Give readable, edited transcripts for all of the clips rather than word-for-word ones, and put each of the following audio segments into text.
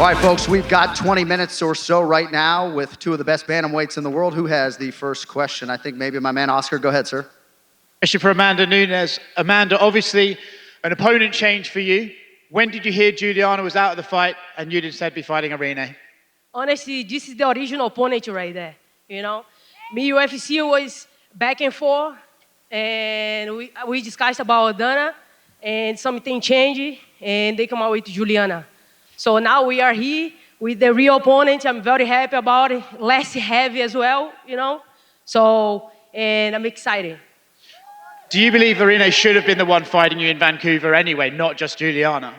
All right, folks, we've got 20 minutes or so right now with two of the best bantamweights in the world. Who has the first question? I think maybe my man Oscar. Go ahead, sir. Question for Amanda Nunes. Amanda, obviously an opponent change for you. When did you hear Juliana was out of the fight and you'd instead be fighting Irene? Honestly, this is the original opponent right there, you know? Me, UFC was back and forth, and we discussed about Aldana, and something changed, and they come out with Juliana. So now we are here with the real opponent. I'm very happy about it. Less heavy as well, you know? So, and I'm excited. Do you believe Irene should have been the one fighting you in Vancouver anyway, not just Juliana?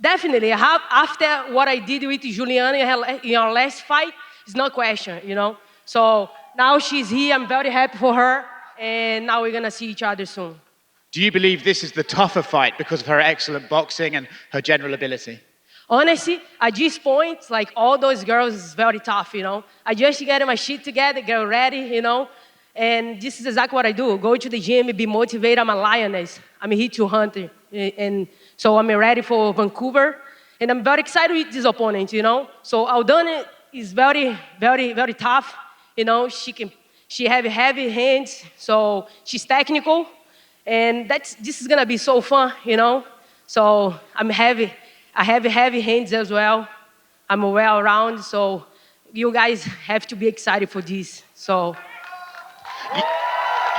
Definitely. After what I did with Juliana in our last fight, it's no question, you know? So now she's here. I'm very happy for her. And now we're going to see each other soon. Do you believe this is the tougher fight because of her excellent boxing and her general ability? Honestly, at this point, like all those girls is very tough, you know? I just get my shit together, get ready, you know? And this is exactly what I do. Go to the gym, be motivated. I'm a lioness. I'm here to hunt. And so I'm ready for Vancouver. And I'm very excited with this opponent, you know? So Aldana is very, very, very tough. You know, she have heavy hands, so she's technical. And this is gonna be so fun, you know? So I have heavy hands as well. I'm well round, so you guys have to be excited for this, so.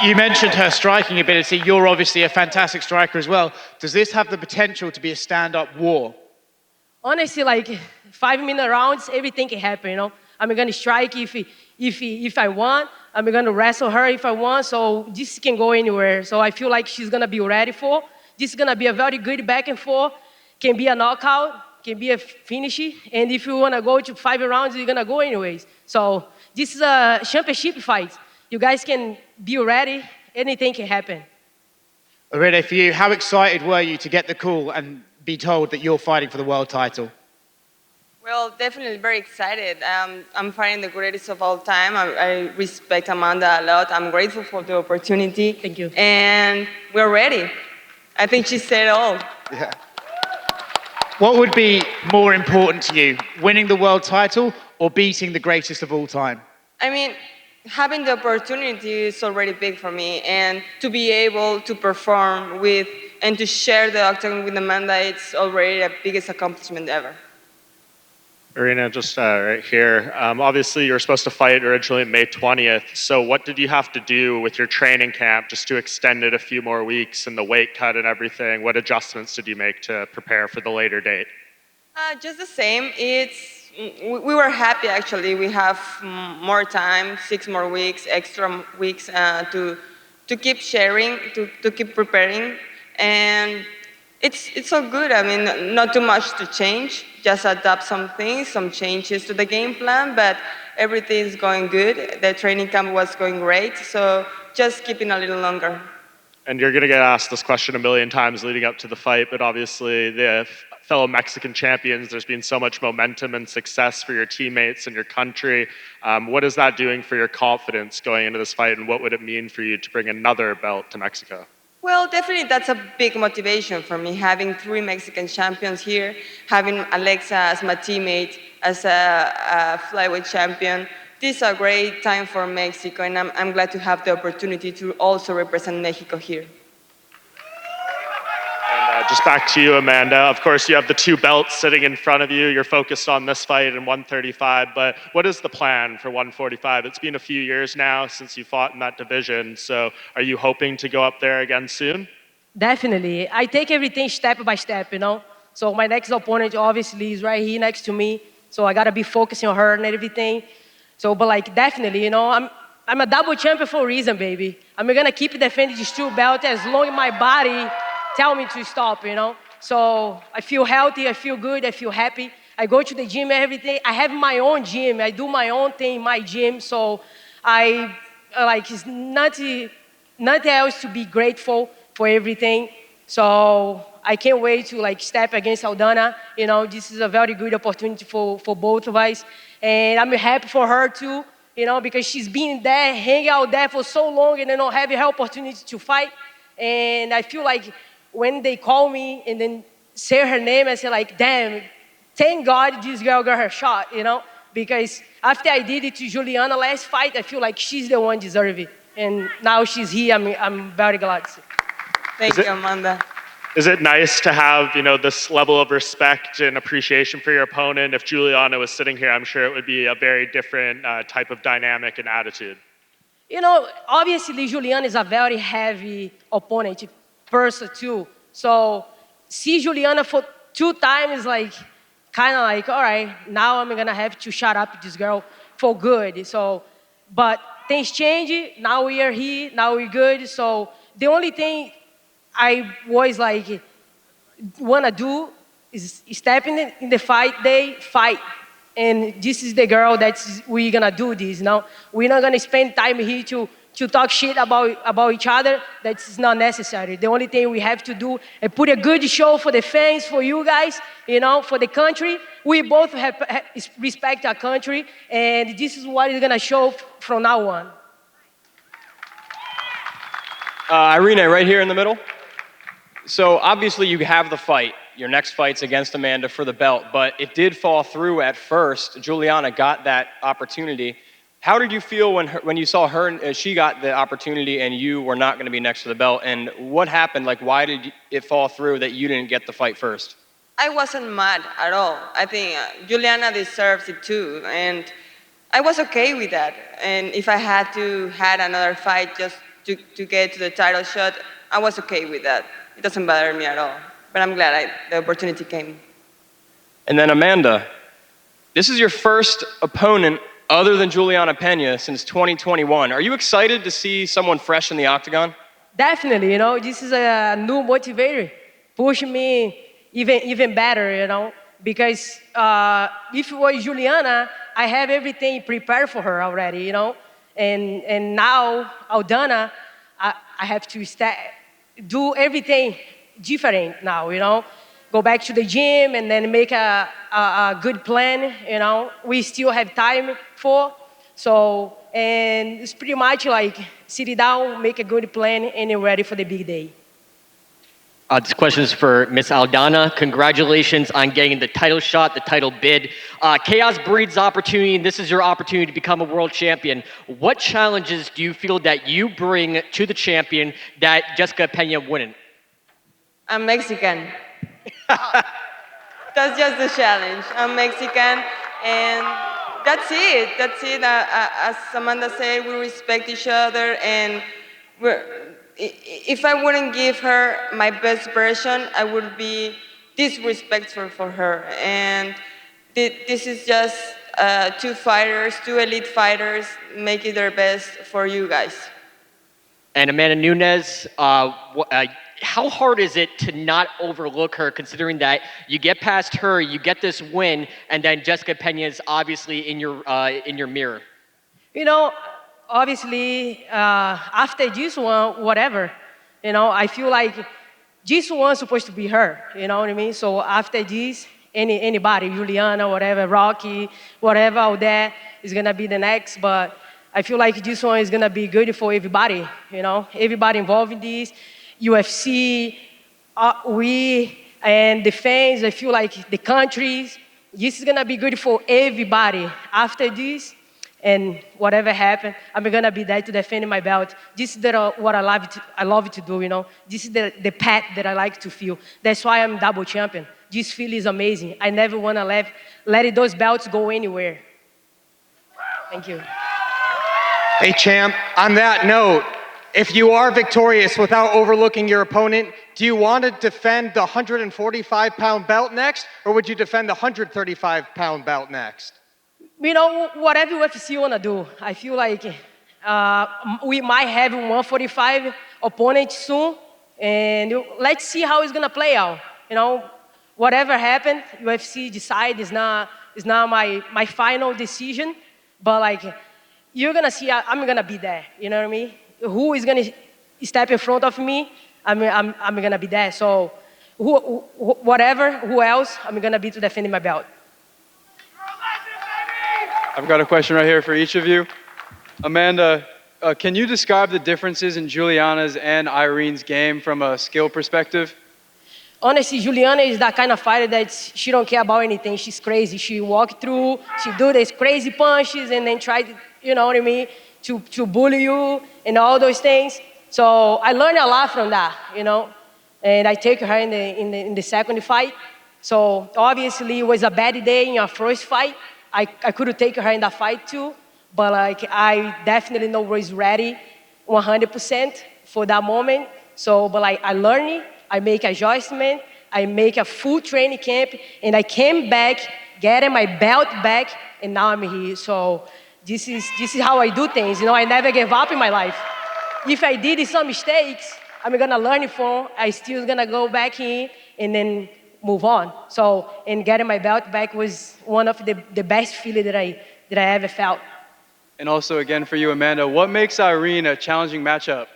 You mentioned her striking ability. You're obviously a fantastic striker as well. Does this have the potential to be a stand-up war? Honestly, like 5-minute rounds, everything can happen, you know? I'm gonna strike if I want. I'm gonna wrestle her if I want. So this can go anywhere. So I feel like she's gonna be ready for. This is gonna be a very good back and forth. Can be a knockout, can be a finish. And if you wanna go to 5 rounds, you're gonna go anyways. So this is a championship fight. You guys can be ready. Anything can happen. Irene, for you, how excited were you to get the call and be told that you're fighting for the world title? Well, definitely very excited. I'm fighting the greatest of all time. I respect Amanda a lot. I'm grateful for the opportunity. Thank you. And we're ready. I think she said it all. Yeah. What would be more important to you, winning the world title or beating the greatest of all time? I mean, having the opportunity is already big for me, and to be able to perform with and to share the octagon with Amanda, it's already the biggest accomplishment ever. Irene, just right here. Obviously, you were supposed to fight originally May 20th. So what did you have to do with your training camp just to extend it a few more weeks and the weight cut and everything? What adjustments did you make to prepare for the later date? Just the same. We were happy, actually. We have more time, 6 more weeks, extra weeks to keep sharing, to keep preparing. And it's all good. I mean, not too much to change. Just adapt some things, some changes to the game plan, but everything's going good. The training camp was going great, so just keeping a little longer. And you're going to get asked this question a million times leading up to the fight, but obviously the fellow Mexican champions, there's been so much momentum and success for your teammates and your country. What is that doing for your confidence going into this fight, and what would it mean for you to bring another belt to Mexico? Well, definitely that's a big motivation for me, having 3 Mexican champions here, having Alexa as my teammate, as a flyweight champion. This is a great time for Mexico, and I'm glad to have the opportunity to also represent Mexico here. And just back to you, Amanda. Of course, you have the 2 belts sitting in front of you. You're focused on this fight in 135, but what is the plan for 145? It's been a few years now since you fought in that division, so are you hoping to go up there again soon? Definitely. I take everything step by step, you know? So my next opponent obviously is right here next to me, so I gotta be focusing on her and everything. So, but like definitely, you know, I'm a double champion for a reason, baby. I'm gonna keep defending these 2 belts as long as my body tell me to stop, you know? So I feel healthy, I feel good, I feel happy. I go to the gym every day. I have my own gym. I do my own thing in my gym. So it's nothing else to be grateful for everything. So I can't wait to step against Aldana. You know, this is a very good opportunity for both of us. And I'm happy for her too, you know, because she's been there, hanging out there for so long and not having her opportunity to fight. And I feel like when they call me and then say her name, I say damn, thank God this girl got her shot, you know, because after I did it to Juliana last fight, I feel like she's the one deserving it. And now she's here, I'm very glad to see. Thank you, Amanda. Is it nice to have, this level of respect and appreciation for your opponent? If Juliana was sitting here, I'm sure it would be a very different type of dynamic and attitude. You know, obviously Juliana is a very heavy opponent, person too. So see Juliana for 2 times, like, kind of like, all right, now I'm gonna have to shut up this girl for good. So, but things change. Now we are here. Now we're good. So the only thing I was like wanna do is step in the fight day, fight. And this is the girl that's we're gonna do this. Now we're not gonna spend time here to talk shit about each other. That's not necessary. The only thing we have to do is put a good show for the fans, for you guys, for the country. We both respect our country, and this is what is gonna show from now on. Irene, right here in the middle. So obviously you have the fight. Your next fight's against Amanda for the belt, but it did fall through at first. Juliana got that opportunity. How did you feel when you saw her, she got the opportunity and you were not going to be next to the belt? And what happened? Like, why did it fall through that you didn't get the fight first? I wasn't mad at all. I think Juliana deserves it too, and I was okay with that. And if I had to had another fight just to get to the title shot, I was okay with that. It doesn't bother me at all. But I'm glad the opportunity came. And then Amanda, this is your first opponent other than Juliana Pena since 2021. Are you excited to see someone fresh in the octagon? Definitely, this is a new motivator, push me even better, because if it was Juliana, I have everything prepared for her already, and now Aldana, I have to do everything different now, go back to the gym and then make a good plan, we still have time for. So, and it's pretty much like sit down, make a good plan, and you're ready for the big day. This question is for Miss Aldana. Congratulations on getting the title shot, the title bid. Chaos breeds opportunity, and this is your opportunity to become a world champion. What challenges do you feel that you bring to the champion that Jessica Pena wouldn't? I'm Mexican. That's just the challenge. I'm Mexican, and that's it. That's it. As Amanda said, we respect each other, and if I wouldn't give her my best version, I would be disrespectful for her. And this is just 2 fighters, 2 elite fighters, making their best for you guys. And Amanda Nunes, how hard is it to not overlook her, considering that you get past her, you get this win, and then Jessica Pena is obviously in your mirror? Obviously, after this one, whatever, I feel like this one's supposed to be her, you know what I mean? So after this, anybody, Juliana, whatever, Rocky, whatever, all that is gonna be the next, but I feel like this one is gonna be good for everybody, everybody involved in this, UFC, we, and the fans, I feel like the countries, this is gonna be good for everybody. After this, and whatever happens, I'm gonna be there to defend my belt. This is what I love to do, This is the path that I like to feel. That's why I'm double champion. This feeling is amazing. I never wanna let those belts go anywhere. Thank you. Hey, champ, on that note, if you are victorious without overlooking your opponent, do you want to defend the 145-pound belt next, or would you defend the 135-pound belt next? Whatever UFC wanna do. I feel like we might have 145 opponent soon, and let's see how it's gonna play out. Whatever happened, UFC decide is not my final decision, but you're gonna see I'm gonna be there. You know what I mean? Who is gonna step in front of me? I'm gonna be there. So who else I'm gonna be to defend my belt. I've got a question right here for each of you. Amanda, can you describe the differences in Juliana's and Irene's game from a skill perspective? Honestly, Juliana is that kind of fighter that she don't care about anything. She's crazy. She walk through, she do these crazy punches and then try to, you know what I mean, to bully you and all those things. So I learned a lot from that, you know. And I take her in the second fight. So obviously it was a bad day in our first fight. I could take her in that fight too, but like I definitely know was ready 100% for that moment. So, but like I learned it, I make adjustment, I make a full training camp, and I came back, getting my belt back, and now I'm here. So this is how I do things. You know, I never gave up in my life. If I did some mistakes, I'm gonna learn it from. I still gonna go back in and then move on. So, and getting my belt back was one of the best feeling that I ever felt. And also, again, for you, Amanda, what makes Irene a challenging matchup?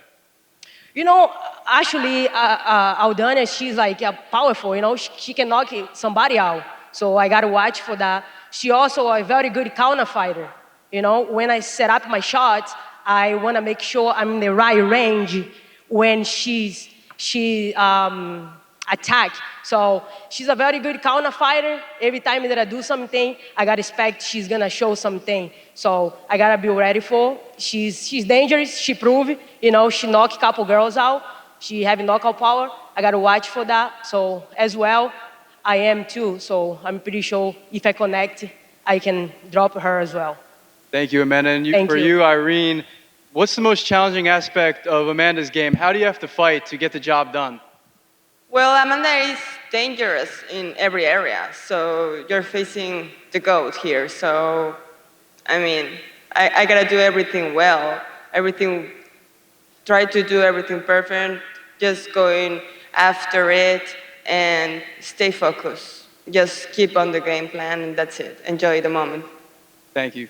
You know, actually, Aldana, she's like powerful, you know, she can knock somebody out. So I gotta watch for that. She also a very good counter fighter. You know, when I set up my shots, I wanna make sure I'm in the right range when she attack. So she's a very good counter fighter. Every time that I do something, I gotta expect she's gonna show something. So I gotta be ready for. She's dangerous. She proved, you know, she knocked a couple girls out. She have knockout power. I gotta watch for that. So as well, I am too. So I'm pretty sure if I connect, I can drop her as well. Thank you, Amanda. And for you, Irene, what's the most challenging aspect of Amanda's game? How do you have to fight to get the job done? Well, Amanda is dangerous in every area, so you're facing the GOAT here. So, I mean, I gotta do everything well, try to do everything perfect, just going after it and stay focused. Just keep on the game plan and that's it. Enjoy the moment. Thank you.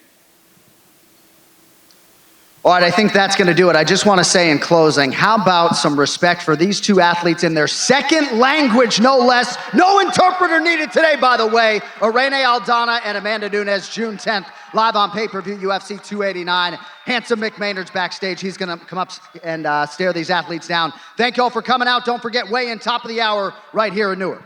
All right, I think that's going to do it. I just want to say in closing, how about some respect for these two athletes in their second language, no less. No interpreter needed today, by the way. Irene Aldana and Amanda Nunes, June 10th, live on pay-per-view, UFC 289. Handsome Mick Maynard's backstage. He's going to come up and stare these athletes down. Thank you all for coming out. Don't forget, weigh in top of the hour right here in Newark.